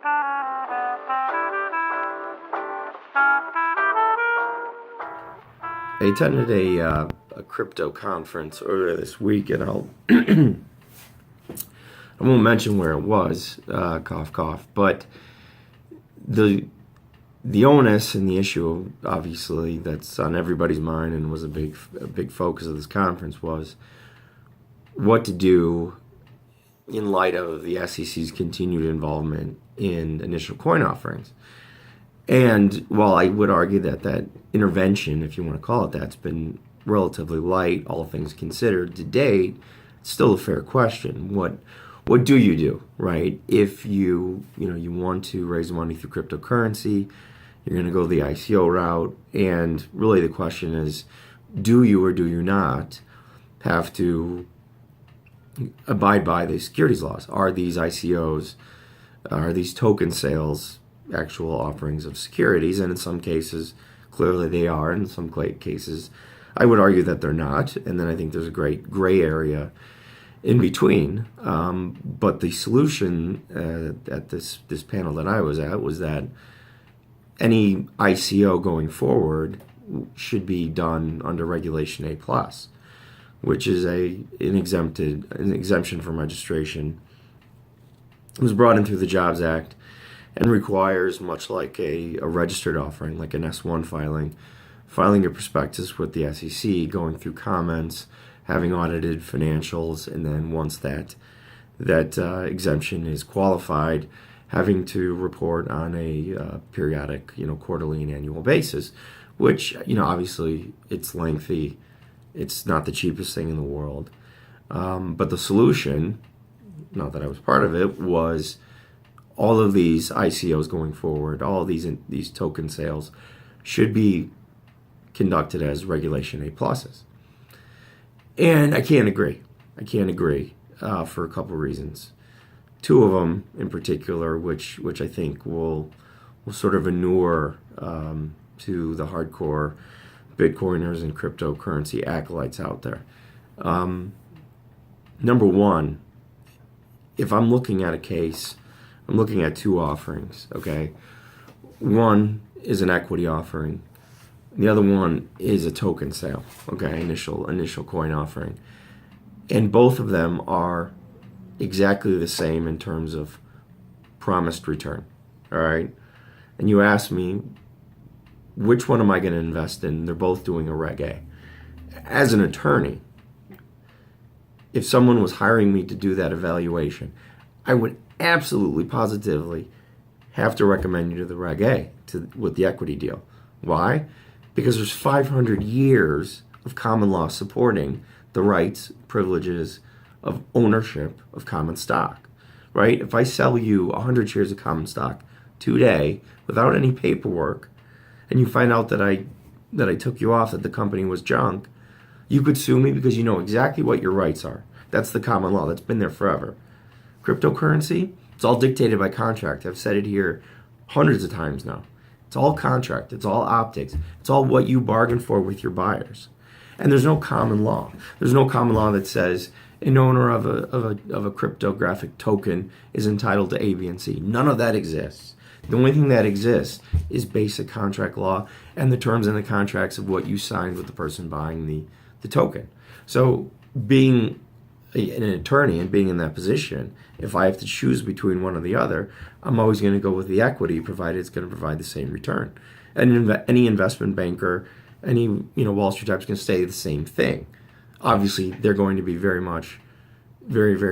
I attended a crypto conference earlier this week, and I won't mention where it was, cough cough, but the onus and the issue, obviously, that's on everybody's mind and was a big focus of this conference was what to do in light of the SEC's continued involvement in initial coin offerings. And while I would argue that intervention, if you want to call it that, has been relatively light, all things considered, to date, it's still a fair question. What do you do, right? If you want to raise money through cryptocurrency, you're going to go the ICO route, and really the question is, do you or do you not have to abide by the securities laws? Are these ICOs, are these token sales actual offerings of securities? And in some cases, clearly they are. In some cases, I would argue that they're not. And then I think there's a great gray area in between. But the solution at this panel that I was at was that any ICO going forward should be done under Regulation A+, which is an exemption from registration. It was brought in through the Jobs Act and requires, much like a registered offering, like an S1 filing a prospectus with the SEC, going through comments, having audited financials, and then once that exemption is qualified, having to report on a periodic, quarterly and annual basis, which, obviously it's lengthy. It's not the cheapest thing in the world. But the solution, not that I was part of it, was all of these ICOs going forward, all of these token sales should be conducted as Regulation A+. And I can't agree. For a couple of reasons. Two of them in particular, which I think will sort of inure to the hardcore Bitcoiners and cryptocurrency acolytes out there. Number one, if I'm looking at a case, I'm looking at two offerings, okay? One is an equity offering. The other one is a token sale, okay? Initial coin offering. And both of them are exactly the same in terms of promised return, all right? And you ask me, which one am I going to invest in? They're both doing a Reg A. As an attorney, if someone was hiring me to do that evaluation, I would absolutely, positively have to recommend you to the Reg A with the equity deal. Why? Because there's 500 years of common law supporting the rights, privileges of ownership of common stock, right? If I sell you 100 shares of common stock today without any paperwork, and you find out that I took you off, that the company was junk, you could sue me because you know exactly what your rights are. That's the common law. That's been there forever. Cryptocurrency, it's all dictated by contract. I've said it here hundreds of times now. It's all contract. It's all optics. It's all what you bargain for with your buyers. And there's no common law. There's no common law that says an owner of a cryptographic token is entitled to A, B, and C. None of that exists. The only thing that exists is basic contract law and the terms in the contracts of what you signed with the person buying the token. So being an attorney and being in that position, if I have to choose between one or the other, I'm always going to go with the equity, provided it's going to provide the same return. And any investment banker, any Wall Street type is going to say the same thing. Obviously, they're going to be very,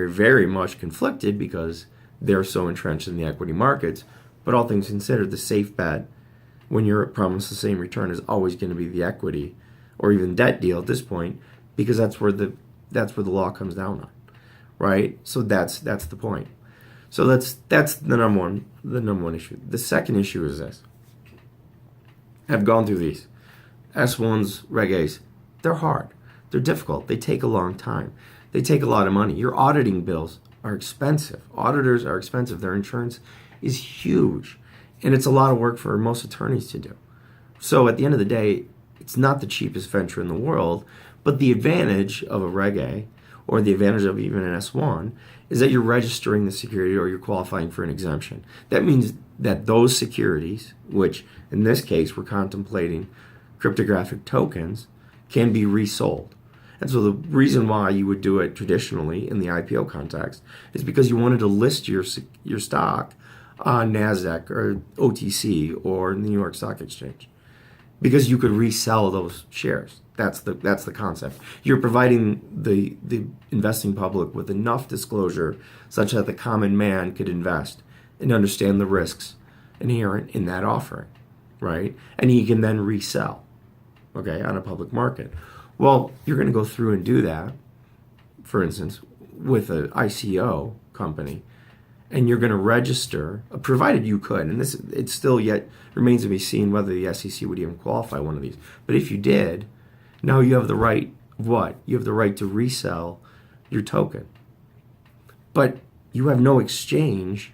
very much conflicted because they're so entrenched in the equity markets. But all things considered, the safe bet when you're promised the same return is always going to be the equity or even debt deal at this point, because that's where the law comes down on, right? So that's the point. So that's the number one issue. The second issue is this. I've gone through these S1s, Reg A's. They're hard. They're difficult. They take a long time. They take a lot of money. Your auditing bills are expensive. Auditors are expensive. Their insurance is huge, and it's a lot of work for most attorneys to do. So at the end of the day, it's not the cheapest venture in the world, but the advantage of a Reg A or the advantage of even an S1 is that you're registering the security or you're qualifying for an exemption. That means that those securities, which in this case we're contemplating cryptographic tokens, can be resold. And so the reason why you would do it traditionally in the IPO context is because you wanted to list your stock on NASDAQ or OTC or New York Stock Exchange, because you could resell those shares. That's the concept. You're providing the investing public with enough disclosure such that the common man could invest and understand the risks inherent in that offering, right? And he can then resell, okay, on a public market. Well, you're going to go through and do that, for instance, with an ICO company, and you're going to register, provided you could, and it still yet remains to be seen whether the SEC would even qualify one of these. But if you did, now you have the right of what? You have the right to resell your token. But you have no exchange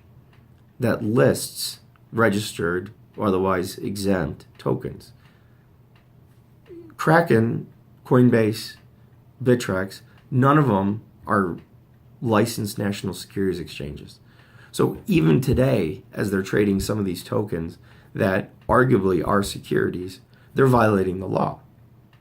that lists registered or otherwise exempt tokens. Kraken, Coinbase, Bittrex, none of them are licensed national securities exchanges. So even today, as they're trading some of these tokens that arguably are securities, they're violating the law,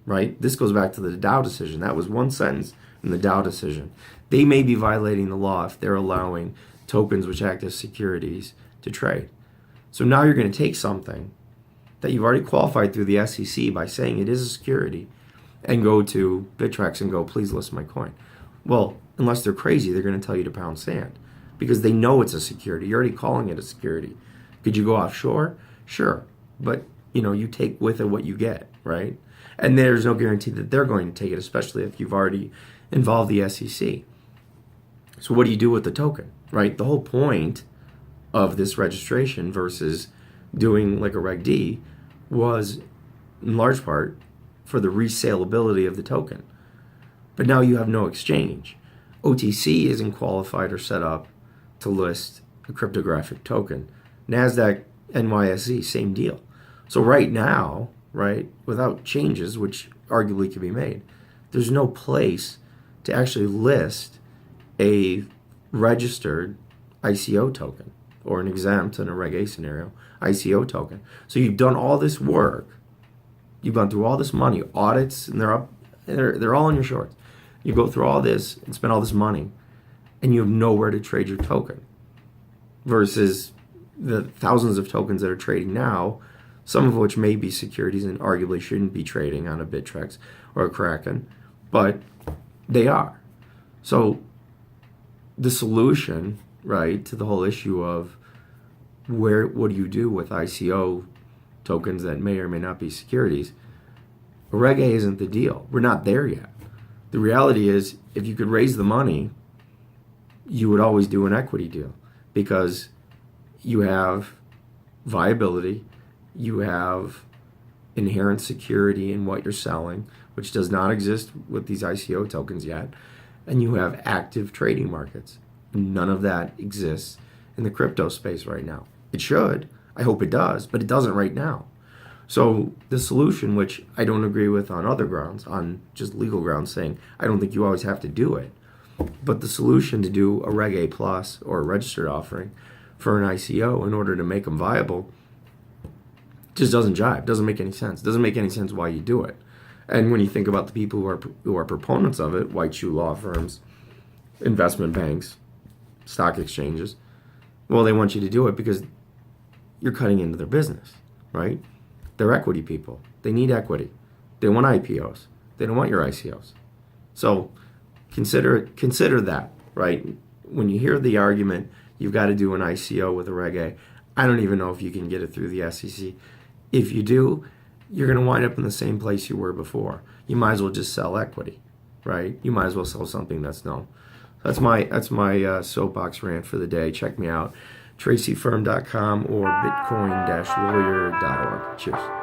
right? This goes back to the Dow decision. That was one sentence in the Dow decision. They may be violating the law if they're allowing tokens which act as securities to trade. So now you're going to take something that you've already qualified through the SEC by saying it is a security and go to Bittrex and go, please list my coin. Well, unless they're crazy, they're going to tell you to pound sand because they know it's a security. You're already calling it a security. Could you go offshore? Sure. But, you take with it what you get, right? And there's no guarantee that they're going to take it, especially if you've already involved the SEC. So what do you do with the token, right? The whole point of this registration versus doing like a Reg D was in large part for the resaleability of the token. But now you have no exchange. OTC isn't qualified or set up to list a cryptographic token. NASDAQ, NYSE, same deal. So right now, right, without changes, which arguably could be made, there's no place to actually list a registered ICO token or an exempt in a Reg A scenario ICO token. So you've done all this work, you've gone through all this money, audits, and they're all on your shorts. You go through all this and spend all this money, and you have nowhere to trade your token. Versus the thousands of tokens that are trading now, some of which may be securities and arguably shouldn't be trading on a Bittrex or a Kraken, but they are. So the solution, right, to the whole issue of what do you do with ICO tokens that may or may not be securities, Reg A isn't the deal. We're not there yet. The reality is, if you could raise the money, you would always do an equity deal because you have viability, you have inherent security in what you're selling, which does not exist with these ICO tokens yet, and you have active trading markets. None of that exists in the crypto space right now. It should. I hope it does, but it doesn't right now. So the solution, which I don't agree with on other grounds, on just legal grounds, saying I don't think you always have to do it, but the solution to do a Reg A plus or a registered offering for an ICO in order to make them viable just doesn't jive. Doesn't make any sense. Doesn't make any sense why you do it. And when you think about the people who are proponents of it, white shoe law firms, investment banks, stock exchanges, well, they want you to do it because you're cutting into their business, right? They're equity people. They need equity. They want IPOs. They don't want your ICOs. So consider that, right? When you hear the argument, you've got to do an ICO with a Reg A, I don't even know if you can get it through the SEC. If you do, you're going to wind up in the same place you were before. You might as well just sell equity, right? You might as well sell something that's known. That's my soapbox rant for the day. Check me out, tracyfirm.com or bitcoin-lawyer.org. Cheers.